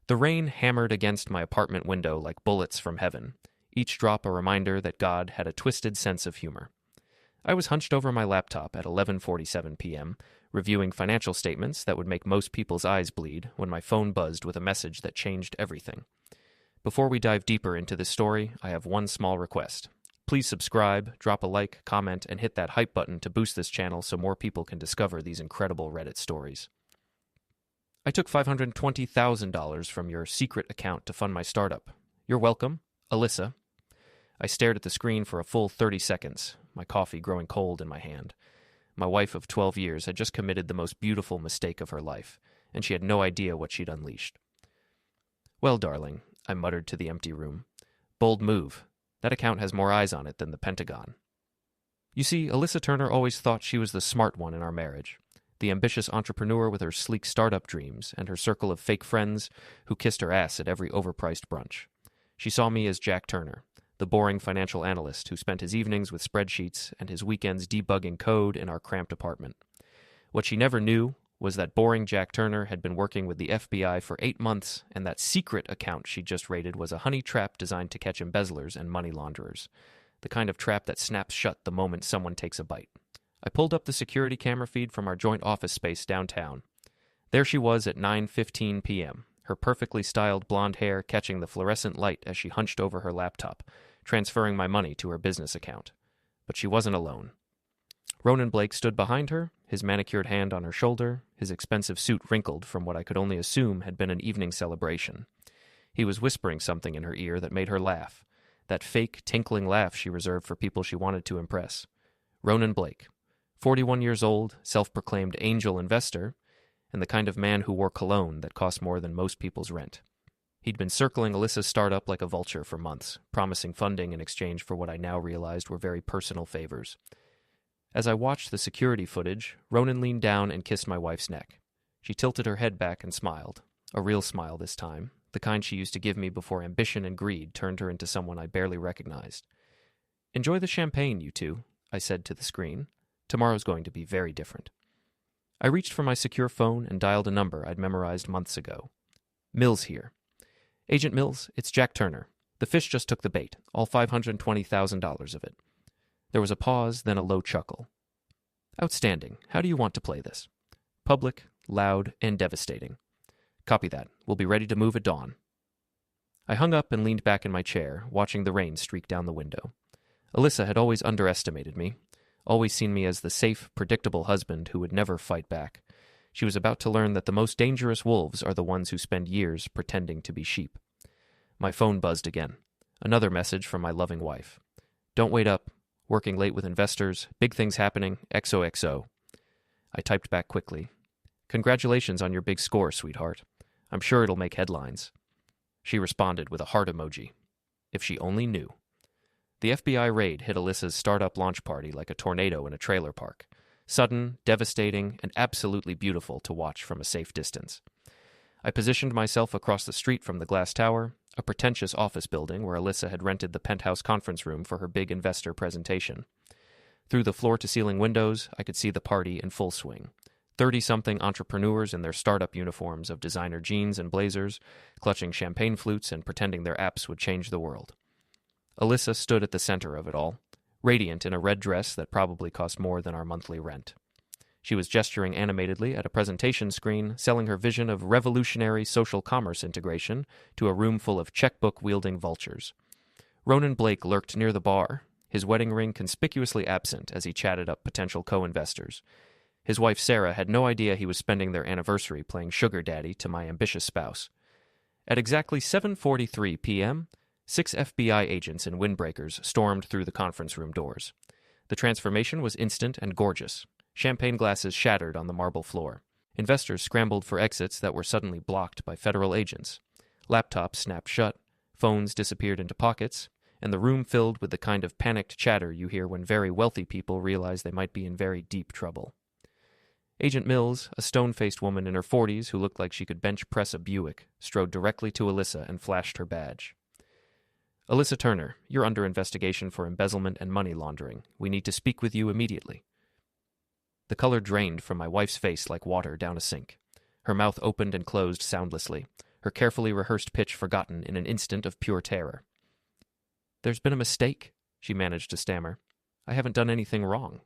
The rain hammered against my apartment window like bullets from heaven, each drop a reminder that God had a twisted sense of humor. I was hunched over my laptop at 11:47 p.m., reviewing financial statements that would make most people's eyes bleed when my phone buzzed with a message that changed everything. Before we dive deeper into this story, I have one small request. Please subscribe, drop a like, comment, and hit that hype button to boost this channel so more people can discover these incredible Reddit stories. I took $520,000 from your secret account to fund my startup. You're welcome, Alyssa. I stared at the screen for a full 30 seconds, my coffee growing cold in my hand. My wife of 12 years had just committed the most beautiful mistake of her life, and she had no idea what she'd unleashed. Well, darling, I muttered to the empty room. Bold move. That account has more eyes on it than the Pentagon. You see, Alyssa Turner always thought she was the smart one in our marriage, the ambitious entrepreneur with her sleek startup dreams and her circle of fake friends who kissed her ass at every overpriced brunch. She saw me as Jack Turner, the boring financial analyst who spent his evenings with spreadsheets and his weekends debugging code in our cramped apartment. What she never knew was that boring Jack Turner had been working with the FBI for 8 months, and that secret account she just raided was a honey trap designed to catch embezzlers and money launderers, the kind of trap that snaps shut the moment someone takes a bite. I pulled up the security camera feed from our joint office space downtown. There she was at 9:15 p.m., her perfectly styled blonde hair catching the fluorescent light as she hunched over her laptop, transferring my money to her business account. But she wasn't alone. Ronan Blake stood behind her, his manicured hand on her shoulder, his expensive suit wrinkled from what I could only assume had been an evening celebration. He was whispering something in her ear that made her laugh, that fake, tinkling laugh she reserved for people she wanted to impress. Ronan Blake, 41 years old, self-proclaimed angel investor, and the kind of man who wore cologne that cost more than most people's rent. He'd been circling Alyssa's startup like a vulture for months, promising funding in exchange for what I now realized were very personal favors. As I watched the security footage, Ronan leaned down and kissed my wife's neck. She tilted her head back and smiled, a real smile this time, the kind she used to give me before ambition and greed turned her into someone I barely recognized. "Enjoy the champagne, you two," I said to the screen. "Tomorrow's going to be very different." I reached for my secure phone and dialed a number I'd memorized months ago. "Mills here." "Agent Mills, it's Jack Turner. The fish just took the bait, all $520,000 of it." There was a pause, then a low chuckle. "Outstanding. How do you want to play this?" "Public, loud, and devastating." "Copy that. We'll be ready to move at dawn." I hung up and leaned back in my chair, watching the rain streak down the window. Alyssa had always underestimated me, always seen me as the safe, predictable husband who would never fight back. She was about to learn that the most dangerous wolves are the ones who spend years pretending to be sheep. My phone buzzed again. Another message from my loving wife. "Don't wait up. Working late with investors. Big things happening. XOXO." I typed back quickly. "Congratulations on your big score, sweetheart. I'm sure it'll make headlines." She responded with a heart emoji. If she only knew. The FBI raid hit Alyssa's startup launch party like a tornado in a trailer park. Sudden, devastating, and absolutely beautiful to watch from a safe distance. I positioned myself across the street from the glass tower, a pretentious office building where Alyssa had rented the penthouse conference room for her big investor presentation. Through the floor-to-ceiling windows, I could see the party in full swing. 30-something entrepreneurs in their startup uniforms of designer jeans and blazers, clutching champagne flutes and pretending their apps would change the world. Alyssa stood at the center of it all, radiant in a red dress that probably cost more than our monthly rent. She was gesturing animatedly at a presentation screen, selling her vision of revolutionary social commerce integration to a room full of checkbook-wielding vultures. Ronan Blake lurked near the bar, his wedding ring conspicuously absent as he chatted up potential co-investors. His wife Sarah had no idea he was spending their anniversary playing sugar daddy to my ambitious spouse. At exactly 7:43 p.m., 6 FBI agents in windbreakers stormed through the conference room doors. The transformation was instant and gorgeous. Champagne glasses shattered on the marble floor. Investors scrambled for exits that were suddenly blocked by federal agents. Laptops snapped shut, phones disappeared into pockets, and the room filled with the kind of panicked chatter you hear when very wealthy people realize they might be in very deep trouble. Agent Mills, a stone-faced woman in her 40s who looked like she could bench press a Buick, strode directly to Alyssa and flashed her badge. "Alyssa Turner, you're under investigation for embezzlement and money laundering. We need to speak with you immediately." The color drained from my wife's face like water down a sink. Her mouth opened and closed soundlessly, her carefully rehearsed pitch forgotten in an instant of pure terror. "There's been a mistake," she managed to stammer. "I haven't done anything wrong."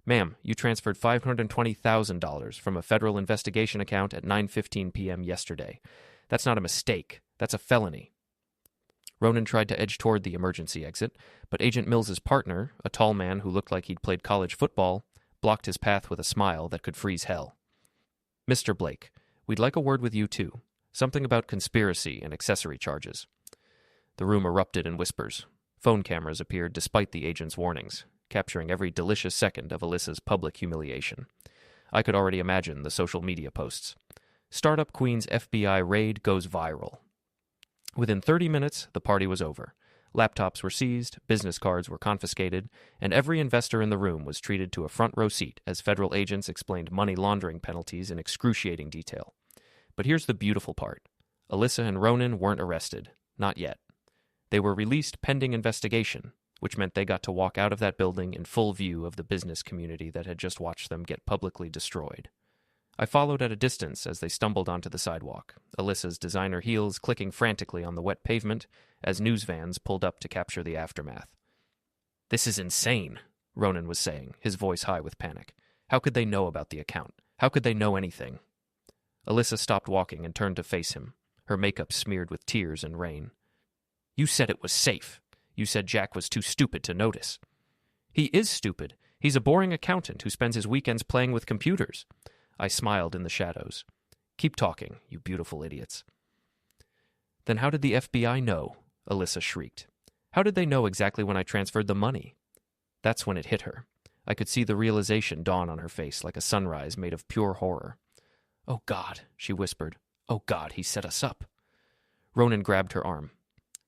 "Ma'am, you transferred $520,000 from a federal investigation account at 9:15 p.m. yesterday. That's not a mistake. That's a felony." Ronan tried to edge toward the emergency exit, but Agent Mills's partner, a tall man who looked like he'd played college football, blocked his path with a smile that could freeze hell. "Mr. Blake, we'd like a word with you, too. Something about conspiracy and accessory charges." The room erupted in whispers. Phone cameras appeared despite the agent's warnings, capturing every delicious second of Alyssa's public humiliation. I could already imagine the social media posts. "Startup Queen's FBI raid goes viral." Within 30 minutes, the party was over. Laptops were seized, business cards were confiscated, and every investor in the room was treated to a front row seat as federal agents explained money laundering penalties in excruciating detail. But here's the beautiful part. Alyssa and Ronan weren't arrested. Not yet. They were released pending investigation, which meant they got to walk out of that building in full view of the business community that had just watched them get publicly destroyed. I followed at a distance as they stumbled onto the sidewalk, Alyssa's designer heels clicking frantically on the wet pavement as news vans pulled up to capture the aftermath. "This is insane," Ronan was saying, his voice high with panic. "How could they know about the account? How could they know anything?" Alyssa stopped walking and turned to face him, her makeup smeared with tears and rain. "You said it was safe. You said Jack was too stupid to notice." "He is stupid. He's a boring accountant who spends his weekends playing with computers." I smiled in the shadows. "Keep talking, you beautiful idiots." "Then how did the FBI know?" Alyssa shrieked. "How did they know exactly when I transferred the money?" That's when it hit her. I could see the realization dawn on her face like a sunrise made of pure horror. "Oh, God," she whispered. "Oh, God, he set us up." Ronan grabbed her arm.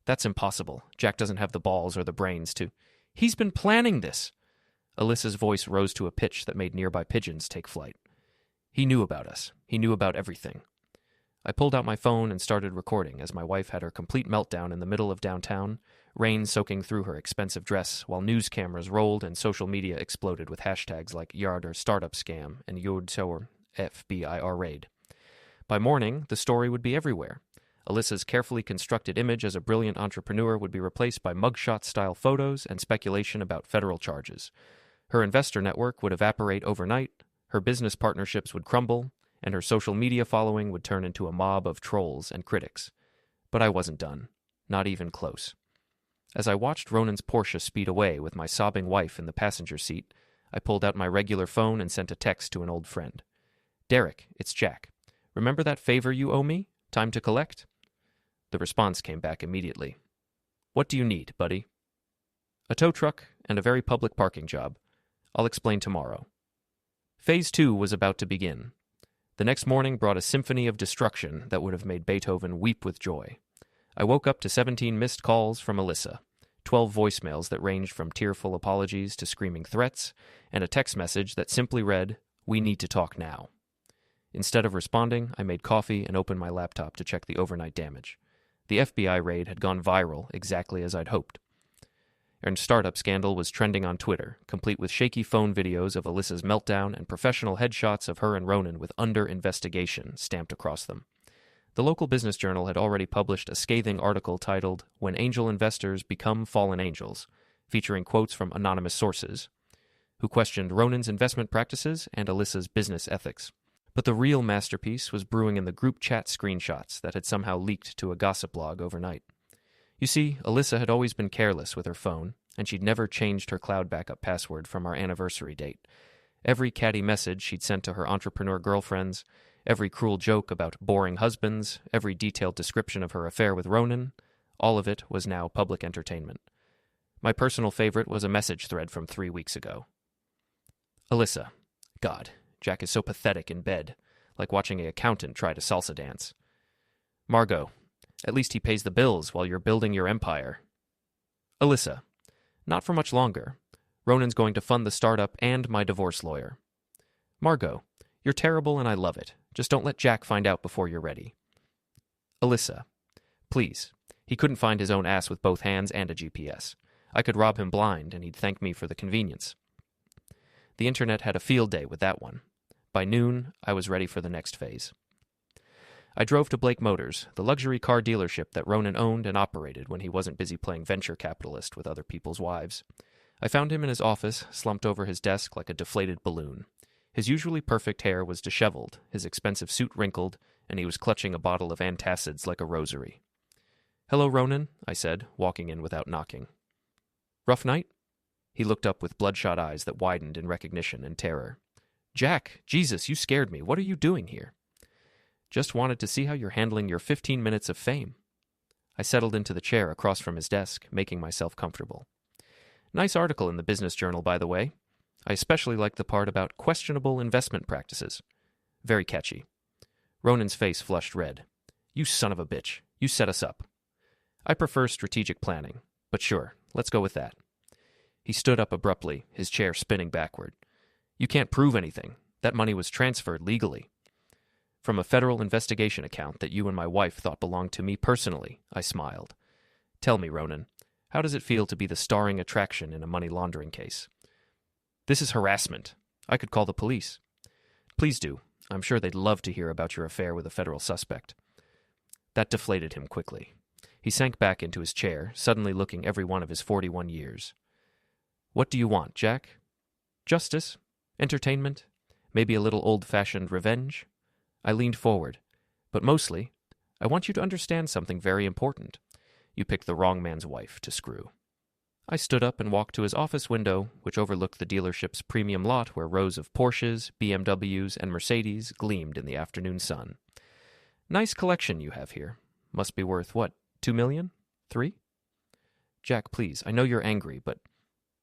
"That's impossible. Jack doesn't have the balls or the brains to—" "He's been planning this!" Alyssa's voice rose to a pitch that made nearby pigeons take flight. "He knew about us. He knew about everything." I pulled out my phone and started recording as my wife had her complete meltdown in the middle of downtown, rain soaking through her expensive dress while news cameras rolled and social media exploded with hashtags like Yarder Startup Scam and Yodsower FBIR Raid. By morning, the story would be everywhere. Alyssa's carefully constructed image as a brilliant entrepreneur would be replaced by mugshot-style photos and speculation about federal charges. Her investor network would evaporate overnight, her business partnerships would crumble, and her social media following would turn into a mob of trolls and critics. But I wasn't done. Not even close. As I watched Ronan's Porsche speed away with my sobbing wife in the passenger seat, I pulled out my regular phone and sent a text to an old friend. "Derek, it's Jack. Remember that favor you owe me? Time to collect?" The response came back immediately. "What do you need, buddy?" "A tow truck and a very public parking job. I'll explain tomorrow." Phase 2 was about to begin. The next morning brought a symphony of destruction that would have made Beethoven weep with joy. I woke up to 17 missed calls from Alyssa, 12 voicemails that ranged from tearful apologies to screaming threats, and a text message that simply read, "We need to talk now." Instead of responding, I made coffee and opened my laptop to check the overnight damage. The FBI raid had gone viral exactly as I'd hoped. And startup scandal was trending on Twitter, complete with shaky phone videos of Alyssa's meltdown and professional headshots of her and Ronan with "under investigation" stamped across them. The local business journal had already published a scathing article titled "When Angel Investors Become Fallen Angels," featuring quotes from anonymous sources, who questioned Ronan's investment practices and Alyssa's business ethics. But the real masterpiece was brewing in the group chat screenshots that had somehow leaked to a gossip blog overnight. You see, Alyssa had always been careless with her phone, and she'd never changed her cloud backup password from our anniversary date. Every catty message she'd sent to her entrepreneur girlfriends, every cruel joke about boring husbands, every detailed description of her affair with Ronan, all of it was now public entertainment. My personal favorite was a message thread from 3 weeks ago. "Alyssa, God, Jack is so pathetic in bed, like watching an accountant try to salsa dance. Margot, at least he pays the bills while you're building your empire. Alyssa, not for much longer. Ronan's going to fund the startup and my divorce lawyer. Margot, you're terrible and I love it. Just don't let Jack find out before you're ready. Alyssa, please. He couldn't find his own ass with both hands and a GPS. I could rob him blind and he'd thank me for the convenience." The internet had a field day with that one. By noon, I was ready for the next phase. I drove to Blake Motors, the luxury car dealership that Ronan owned and operated when he wasn't busy playing venture capitalist with other people's wives. I found him in his office, slumped over his desk like a deflated balloon. His usually perfect hair was disheveled, his expensive suit wrinkled, and he was clutching a bottle of antacids like a rosary. "Hello, Ronan," I said, walking in without knocking. "Rough night?" He looked up with bloodshot eyes that widened in recognition and terror. "Jack, Jesus, you scared me. What are you doing here?" "Just wanted to see how you're handling your 15 minutes of fame." I settled into the chair across from his desk, making myself comfortable. "Nice article in the Business Journal, by the way. I especially like the part about questionable investment practices. Very catchy." Ronan's face flushed red. "You son of a bitch. You set us up." "I prefer strategic planning, but sure, let's go with that." He stood up abruptly, his chair spinning backward. "You can't prove anything. That money was transferred legally." "From a federal investigation account that you and my wife thought belonged to me personally," I smiled. "Tell me, Ronan, how does it feel to be the starring attraction in a money laundering case?" "This is harassment. I could call the police." "Please do. I'm sure they'd love to hear about your affair with a federal suspect." That deflated him quickly. He sank back into his chair, suddenly looking every one of his 41 years. "What do you want, Jack? Justice? Entertainment? Maybe a little old-fashioned revenge?" I leaned forward. "But mostly, I want you to understand something very important. You picked the wrong man's wife to screw." I stood up and walked to his office window, which overlooked the dealership's premium lot where rows of Porsches, BMWs, and Mercedes gleamed in the afternoon sun. "Nice collection you have here. Must be worth, what, 2 million? 3? "Jack, please, I know you're angry, but—"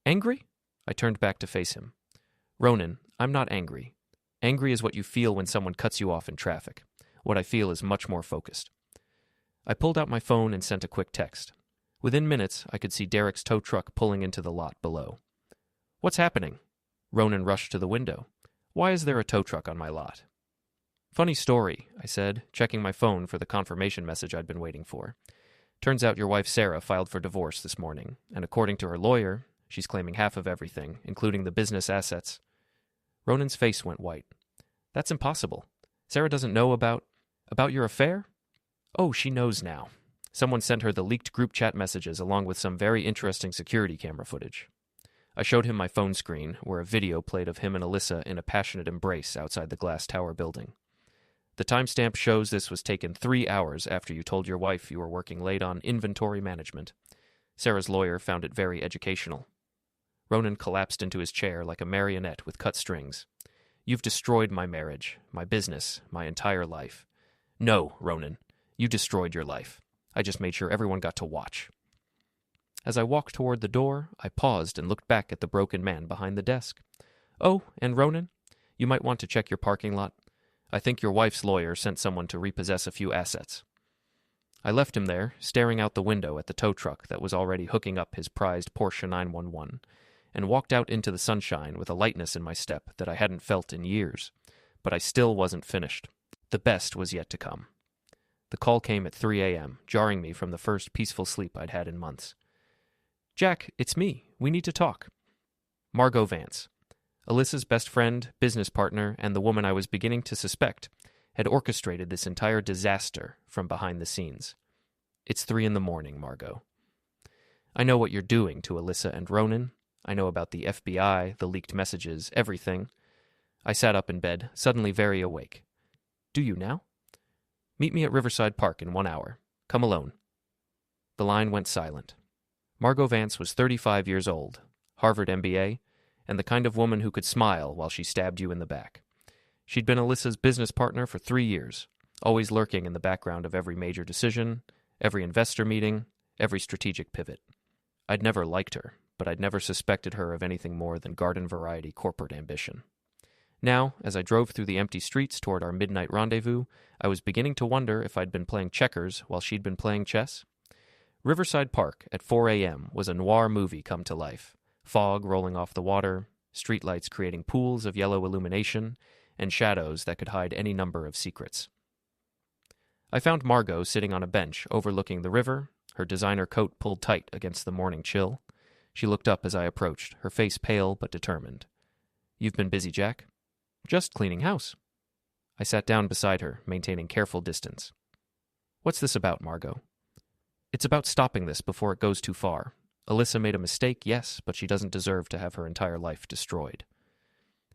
"Angry?" I turned back to face him. "Ronan, I'm not angry. Angry is what you feel when someone cuts you off in traffic. What I feel is much more focused." I pulled out my phone and sent a quick text. Within minutes, I could see Derek's tow truck pulling into the lot below. "What's happening?" Ronan rushed to the window. "Why is there a tow truck on my lot?" "Funny story," I said, checking my phone for the confirmation message I'd been waiting for. "Turns out your wife Sarah filed for divorce this morning, and according to her lawyer, she's claiming half of everything, including the business assets." Ronan's face went white. "That's impossible. Sarah doesn't know about your affair?" "Oh, she knows now. Someone sent her the leaked group chat messages along with some very interesting security camera footage." I showed him my phone screen, where a video played of him and Alyssa in a passionate embrace outside the glass tower building. "The timestamp shows this was taken 3 hours after you told your wife you were working late on inventory management. Sarah's lawyer found it very educational." Ronan collapsed into his chair like a marionette with cut strings. "You've destroyed my marriage, my business, my entire life." "No, Ronan, you destroyed your life. I just made sure everyone got to watch." As I walked toward the door, I paused and looked back at the broken man behind the desk. "Oh, and Ronan, you might want to check your parking lot. I think your wife's lawyer sent someone to repossess a few assets." I left him there, staring out the window at the tow truck that was already hooking up his prized Porsche 911, and walked out into the sunshine with a lightness in my step that I hadn't felt in years. But I still wasn't finished. The best was yet to come. The call came at 3 a.m., jarring me from the first peaceful sleep I'd had in months. "Jack, it's me. We need to talk." Margot Vance, Alyssa's best friend, business partner, and the woman I was beginning to suspect, had orchestrated this entire disaster from behind the scenes. "It's 3 a.m, Margot. I know what you're doing to Alyssa and Ronan. I know about the FBI, the leaked messages, everything." I sat up in bed, suddenly very awake. "Do you now?" "Meet me at Riverside Park in 1 hour. Come alone." The line went silent. Margot Vance was 35 years old, Harvard MBA, and the kind of woman who could smile while she stabbed you in the back. She'd been Alyssa's business partner for 3 years, always lurking in the background of every major decision, every investor meeting, every strategic pivot. I'd never liked her, but I'd never suspected her of anything more than garden-variety corporate ambition. Now, as I drove through the empty streets toward our midnight rendezvous, I was beginning to wonder if I'd been playing checkers while she'd been playing chess. Riverside Park at 4 a.m. was a noir movie come to life. Fog rolling off the water, streetlights creating pools of yellow illumination, and shadows that could hide any number of secrets. I found Margot sitting on a bench overlooking the river, her designer coat pulled tight against the morning chill. She looked up as I approached, her face pale but determined. "You've been busy, Jack?" "Just cleaning house." I sat down beside her, maintaining careful distance. What's this about, Margot? It's about stopping this before it goes too far. Alyssa made a mistake, yes, but she doesn't deserve to have her entire life destroyed.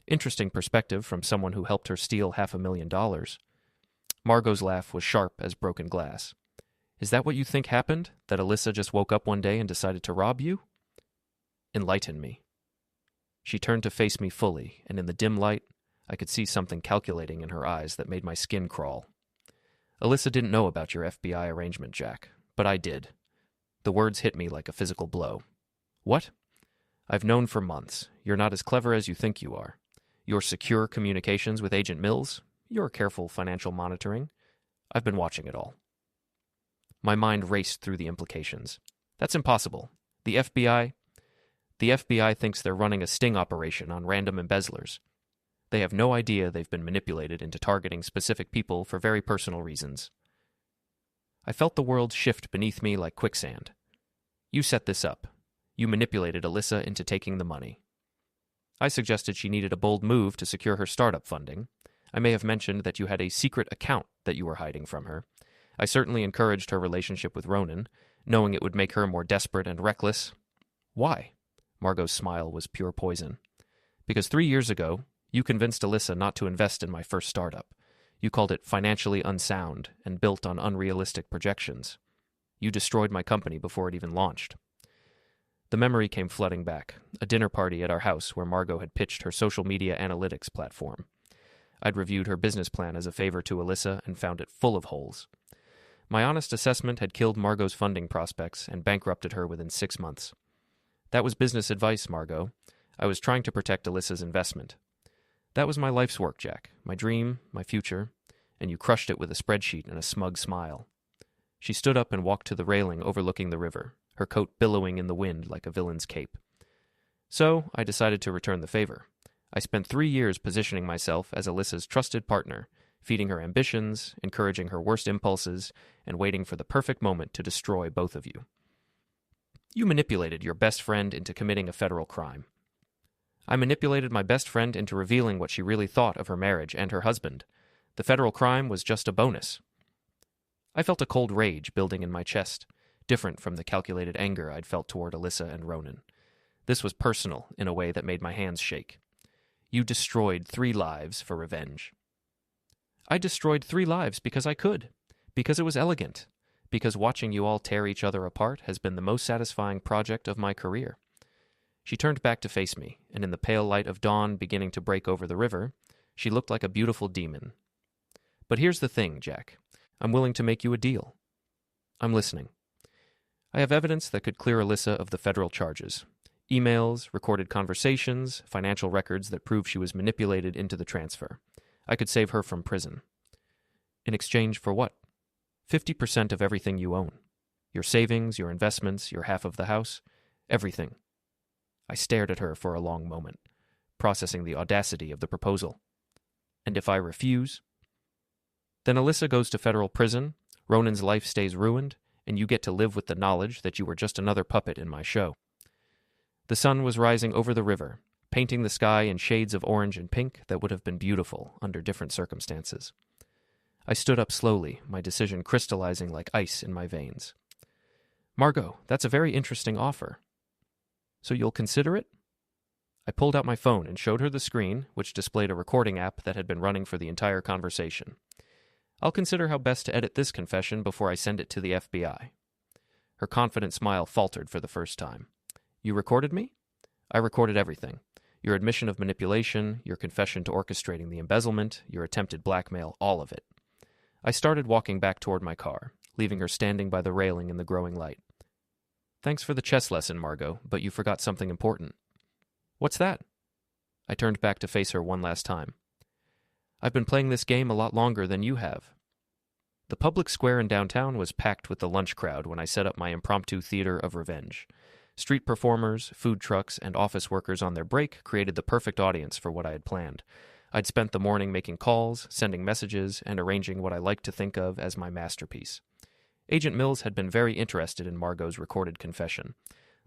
Interesting perspective from someone who helped her steal $500,000. Margot's laugh was sharp as broken glass. Is that what you think happened? That Alyssa just woke up one day and decided to rob you? Enlighten me. She turned to face me fully, and in the dim light, I could see something calculating in her eyes that made my skin crawl. Alyssa didn't know about your FBI arrangement, Jack, but I did. The words hit me like a physical blow. What? I've known for months. You're not as clever as you think you are. Your secure communications with Agent Mills, your careful financial monitoring. I've been watching it all. My mind raced through the implications. That's impossible. The FBI thinks they're running a sting operation on random embezzlers. They have no idea they've been manipulated into targeting specific people for very personal reasons. I felt the world shift beneath me like quicksand. You set this up. You manipulated Alyssa into taking the money. I suggested she needed a bold move to secure her startup funding. I may have mentioned that you had a secret account that you were hiding from her. I certainly encouraged her relationship with Ronan, knowing it would make her more desperate and reckless. Why? Margot's smile was pure poison. Because 3 years ago, you convinced Alyssa not to invest in my first startup. You called it financially unsound and built on unrealistic projections. You destroyed my company before it even launched. The memory came flooding back, a dinner party at our house where Margot had pitched her social media analytics platform. I'd reviewed her business plan as a favor to Alyssa and found it full of holes. My honest assessment had killed Margot's funding prospects and bankrupted her within 6 months. That was business advice, Margot. I was trying to protect Alyssa's investment. That was my life's work, Jack, my dream, my future, and you crushed it with a spreadsheet and a smug smile. She stood up and walked to the railing overlooking the river, her coat billowing in the wind like a villain's cape. So I decided to return the favor. I spent 3 years positioning myself as Alyssa's trusted partner, feeding her ambitions, encouraging her worst impulses, and waiting for the perfect moment to destroy both of you. You manipulated your best friend into committing a federal crime. I manipulated my best friend into revealing what she really thought of her marriage and her husband. The federal crime was just a bonus. I felt a cold rage building in my chest, different from the calculated anger I'd felt toward Alyssa and Ronan. This was personal in a way that made my hands shake. You destroyed 3 lives for revenge. I destroyed 3 lives because I could, because it was elegant, because watching you all tear each other apart has been the most satisfying project of my career. She turned back to face me, and in the pale light of dawn beginning to break over the river, she looked like a beautiful demon. But here's the thing, Jack. I'm willing to make you a deal. I'm listening. I have evidence that could clear Alyssa of the federal charges. Emails, recorded conversations, financial records that prove she was manipulated into the transfer. I could save her from prison. In exchange for what? 50% of everything you own. Your savings, your investments, your half of the house. Everything. I stared at her for a long moment, processing the audacity of the proposal. And if I refuse? Then Alyssa goes to federal prison, Ronan's life stays ruined, and you get to live with the knowledge that you were just another puppet in my show. The sun was rising over the river, painting the sky in shades of orange and pink that would have been beautiful under different circumstances. I stood up slowly, my decision crystallizing like ice in my veins. Margot, that's a very interesting offer. So you'll consider it? I pulled out my phone and showed her the screen, which displayed a recording app that had been running for the entire conversation. I'll consider how best to edit this confession before I send it to the FBI. Her confident smile faltered for the first time. You recorded me? I recorded everything. Your admission of manipulation, your confession to orchestrating the embezzlement, your attempted blackmail, all of it. I started walking back toward my car, leaving her standing by the railing in the growing light. Thanks for the chess lesson, Margot, but you forgot something important. What's that? I turned back to face her one last time. I've been playing this game a lot longer than you have. The public square in downtown was packed with the lunch crowd when I set up my impromptu theater of revenge. Street performers, food trucks, and office workers on their break created the perfect audience for what I had planned. I'd spent the morning making calls, sending messages, and arranging what I liked to think of as my masterpiece. Agent Mills had been very interested in Margot's recorded confession.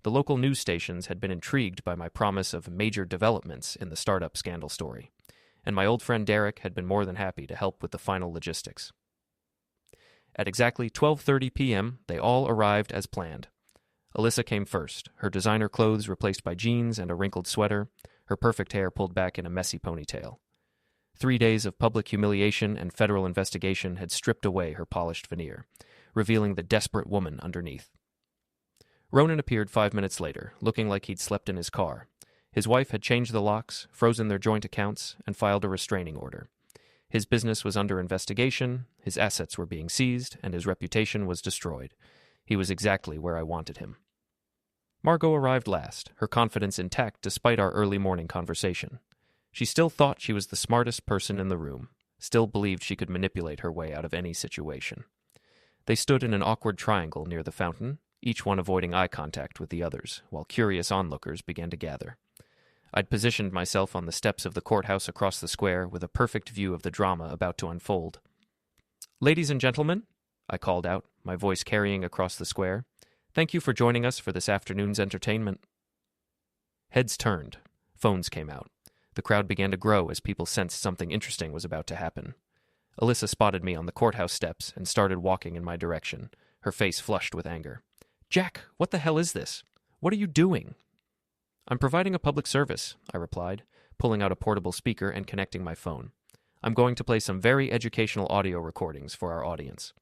The local news stations had been intrigued by my promise of major developments in the startup scandal story. and my old friend Derek had been more than happy to help with the final logistics. At exactly 12:30 p.m., they all arrived as planned. Alyssa came first, her designer clothes replaced by jeans and a wrinkled sweater, her perfect hair pulled back in a messy ponytail. 3 days of public humiliation and federal investigation had stripped away her polished veneer, revealing the desperate woman underneath. Ronan appeared 5 minutes later, looking like he'd slept in his car. His wife had changed the locks, frozen their joint accounts, and filed a restraining order. His business was under investigation, his assets were being seized, and his reputation was destroyed. He was exactly where I wanted him. Margot arrived last, her confidence intact despite our early morning conversation. She still thought she was the smartest person in the room, still believed she could manipulate her way out of any situation. They stood in an awkward triangle near the fountain, each one avoiding eye contact with the others, while curious onlookers began to gather. I'd positioned myself on the steps of the courthouse across the square with a perfect view of the drama about to unfold. "Ladies and gentlemen," I called out, my voice carrying across the square, "thank you for joining us for this afternoon's entertainment." Heads turned. Phones came out. The crowd began to grow as people sensed something interesting was about to happen. Alyssa spotted me on the courthouse steps and started walking in my direction, her face flushed with anger. "Jack, what the hell is this? What are you doing?" "I'm providing a public service," I replied, pulling out a portable speaker and connecting my phone. "I'm going to play some very educational audio recordings for our audience."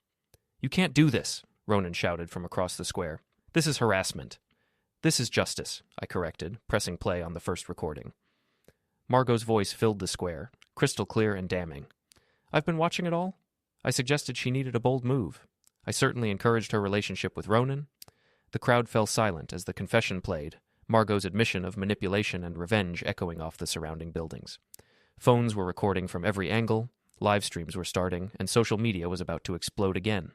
"You can't do this," Ronan shouted from across the square. "This is harassment." "This is justice," I corrected, pressing play on the first recording. Margot's voice filled the square, crystal clear and damning. "I've been watching it all. I suggested she needed a bold move. I certainly encouraged her relationship with Ronan." The crowd fell silent as the confession played, Margot's admission of manipulation and revenge echoing off the surrounding buildings. Phones were recording from every angle, live streams were starting, and social media was about to explode again.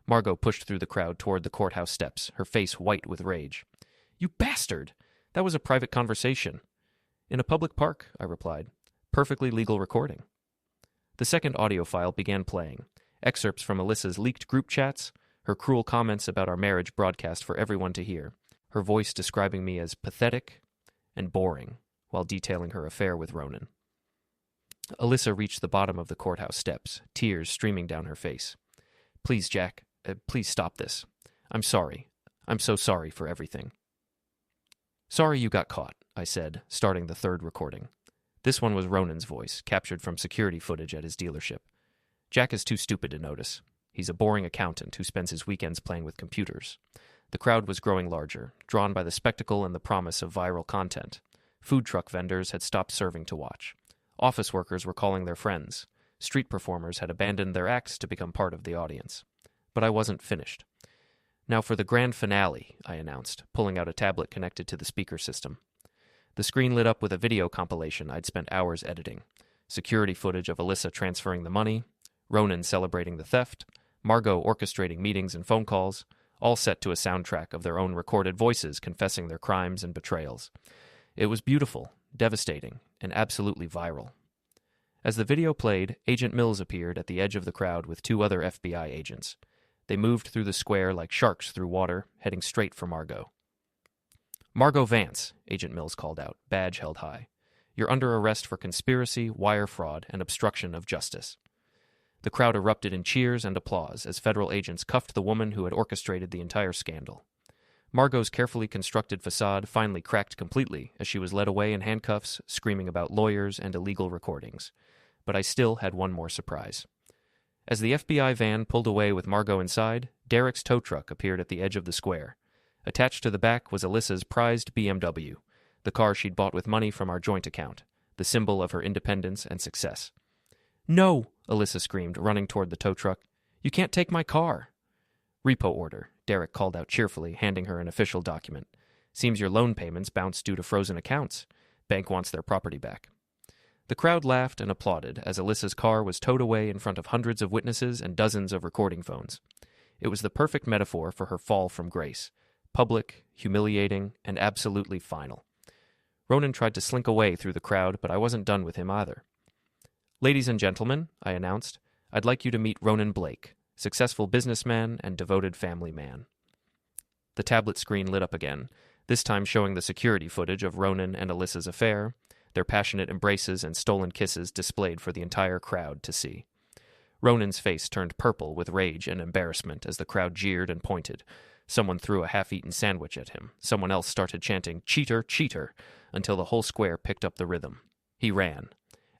Margot pushed through the crowd toward the courthouse steps, her face white with rage. "You bastard! That was a private conversation." "In a public park," I replied. "Perfectly legal recording." The second audio file began playing, excerpts from Alyssa's leaked group chats, her cruel comments about our marriage broadcast for everyone to hear, her voice describing me as pathetic and boring while detailing her affair with Ronan. Alyssa reached the bottom of the courthouse steps, tears streaming down her face. "Please, Jack, please stop this. I'm sorry. I'm so sorry for everything." "Sorry you got caught," I said, starting the third recording. This one was Ronan's voice, captured from security footage at his dealership. "Jack is too stupid to notice. He's a boring accountant who spends his weekends playing with computers." The crowd was growing larger, drawn by the spectacle and the promise of viral content. Food truck vendors had stopped serving to watch. Office workers were calling their friends. Street performers had abandoned their acts to become part of the audience. But I wasn't finished. "Now for the grand finale," I announced, pulling out a tablet connected to the speaker system. The screen lit up with a video compilation I'd spent hours editing. Security footage of Alyssa transferring the money, Ronan celebrating the theft, Margot orchestrating meetings and phone calls, all set to a soundtrack of their own recorded voices confessing their crimes and betrayals. It was beautiful, devastating, and absolutely viral. As the video played, Agent Mills appeared at the edge of the crowd with 2 other FBI agents. They moved through the square like sharks through water, heading straight for Margot. "Margot Vance," Agent Mills called out, badge held high. "You're under arrest for conspiracy, wire fraud, and obstruction of justice." The crowd erupted in cheers and applause as federal agents cuffed the woman who had orchestrated the entire scandal. Margot's carefully constructed facade finally cracked completely as she was led away in handcuffs, screaming about lawyers and illegal recordings. But I still had one more surprise. As the FBI van pulled away with Margot inside, Derek's tow truck appeared at the edge of the square. Attached to the back was Alyssa's prized BMW, the car she'd bought with money from our joint account, the symbol of her independence and success. "No!" Alyssa screamed, running toward the tow truck. "You can't take my car." "Repo order," Derek called out cheerfully, handing her an official document. "Seems your loan payments bounced due to frozen accounts. Bank wants their property back." The crowd laughed and applauded as Alyssa's car was towed away in front of hundreds of witnesses and dozens of recording phones. It was the perfect metaphor for her fall from grace. Public, humiliating, and absolutely final. Ronan tried to slink away through the crowd, but I wasn't done with him either. "Ladies and gentlemen," I announced, "I'd like you to meet Ronan Blake, successful businessman and devoted family man." The tablet screen lit up again, this time showing the security footage of Ronan and Alyssa's affair, their passionate embraces and stolen kisses displayed for the entire crowd to see. Ronan's face turned purple with rage and embarrassment as the crowd jeered and pointed. Someone threw a half-eaten sandwich at him. Someone else started chanting, "Cheater, cheater," until the whole square picked up the rhythm. He ran.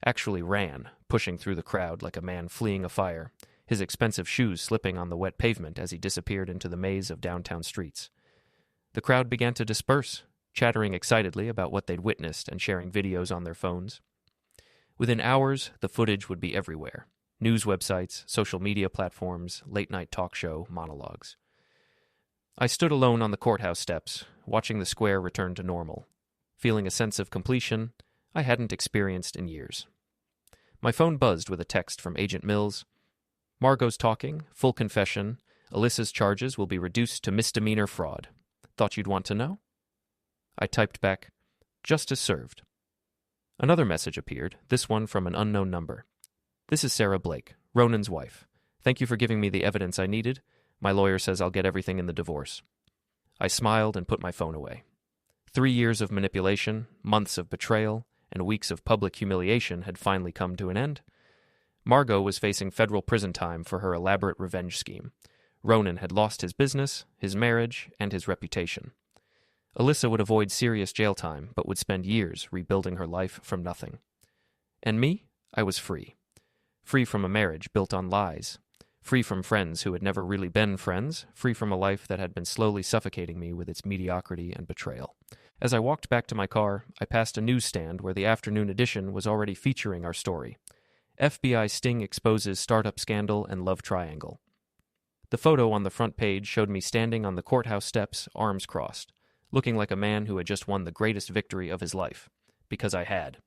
Actually ran, pushing through the crowd like a man fleeing a fire, his expensive shoes slipping on the wet pavement as he disappeared into the maze of downtown streets. The crowd began to disperse, chattering excitedly about what they'd witnessed and sharing videos on their phones. Within hours, the footage would be everywhere. News websites, social media platforms, late-night talk show, monologues. I stood alone on the courthouse steps, watching the square return to normal, feeling a sense of completion I hadn't experienced in years. My phone buzzed with a text from Agent Mills. "Margot's talking, full confession. Alyssa's charges will be reduced to misdemeanor fraud. Thought you'd want to know?" I typed back, "Justice served." Another message appeared, this one from an unknown number. "This is Sarah Blake, Ronan's wife. Thank you for giving me the evidence I needed. My lawyer says I'll get everything in the divorce." I smiled and put my phone away. 3 years of manipulation, months of betrayal, and weeks of public humiliation had finally come to an end. Margot was facing federal prison time for her elaborate revenge scheme. Ronan had lost his business, his marriage, and his reputation. Alyssa would avoid serious jail time, but would spend years rebuilding her life from nothing. And me? I was free. Free from a marriage built on lies. Free from friends who had never really been friends. Free from a life that had been slowly suffocating me with its mediocrity and betrayal. As I walked back to my car, I passed a newsstand where the afternoon edition was already featuring our story. FBI sting exposes startup scandal and love triangle. The photo on the front page showed me standing on the courthouse steps, arms crossed, looking like a man who had just won the greatest victory of his life. Because I had.